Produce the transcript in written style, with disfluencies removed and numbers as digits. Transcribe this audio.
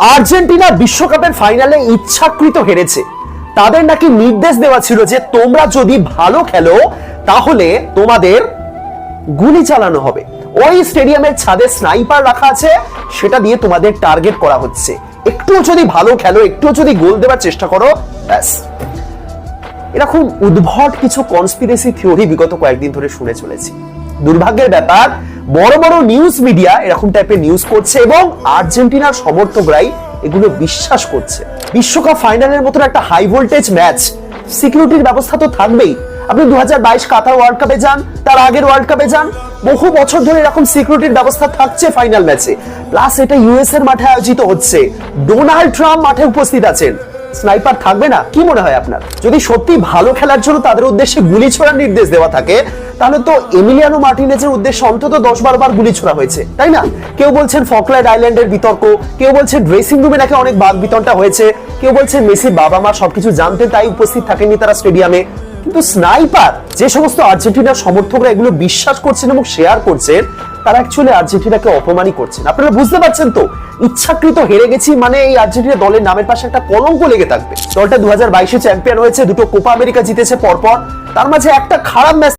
Argentina বিশ্বকাপের ফাইনালে ইচ্ছাকৃত হেরেছে। তাদের নাকি নির্দেশ দেওয়া ছিল যে তোমরা যদি ভালো খেলো তাহলে তোমাদের গুলি চালানো হবে। ওই স্টেডিয়ামের ছাদে স্নাইপার রাখা আছে, সেটা দিয়ে তোমাদের টার্গেট করা হচ্ছে। একটু যদি ভালো খেলো, একটু যদি গোল দেওয়ার চেষ্টা করো, ব্যাস। এরকম উদ্ভট কিছু কনস্পিরেসি থিওরি বিগত কয়েকদিন ধরে শুনে চলেছি। দুর্ভাগ্যের ব্যাপার, বড় বড় নিউজ মিডিয়া এরকম টাইপের নিউজ করছে এবং আর্জেন্টিনার সমর্থকরাই এগুলো বিশ্বাস করছে। বিশ্বকাপ ফাইনালের মতো একটা হাই ভোল্টেজ ম্যাচ, সিকিউরিটির ব্যবস্থা তো থাকবেই। আপনি 2022 কাতার ওয়ার্ল্ড কাপে যান, তার আগের ওয়ার্ল্ড কাপে যান, বহু বছর ধরে এরকম সিকিউরিটির ব্যবস্থা থাকছে ফাইনাল ম্যাচে। প্লাস এটা ইউএস এর মাঠে আয়োজিত হচ্ছে, ডোনাল্ড ট্রাম্প মাঠে উপস্থিত আছেন। স্নাইপার থাকবে না? কি মনে হয় আপনার? যদি সত্যি ভালো খেলার জন্য তাদের উদ্দেশ্যে গুলি ছোড়ার নির্দেশ দেওয়া থাকে, তাহলে তো এমিলিয়ানো মার্টিনেজের উদ্দেশ্যে অন্তত 10-12 বার গুলি ছোড়া হয়েছে, তাই না? কেউ বলছেন ফকল্যান্ড আইল্যান্ডের বিতর্ক, কেউ বলছেন ড্রেসিং রুমে নাকি অনেক বাক বিতণ্ডা হয়েছে, কেউ বলছেন মেসির বাবা মা সবকিছু জানতেন তাই উপস্থিত থাকেননি তারা স্টেডিয়ামে। কিন্তু স্নাইপার, যে সমস্ত আর্জেন্টিনার সমর্থকরা এগুলো বিশ্বাস করছেন এবং শেয়ার করছেন, তারা অ্যাকচুয়ালি আর্জেন্টিনাকে অপমানই করছেন। আপনারা বুঝতে পারছেন তো? ইচ্ছাকৃত হেরে গেছি মানে এই আর্জেন্টিনা দলের নামের পাশে একটা কলঙ্ক লেগে থাকবে। দলটা 2022 চ্যাম্পিয়ন হয়েছে, দুটো কোপা আমেরিকা জিতেছে পরপর, তার মাঝে একটা খারাপ ম্যাচ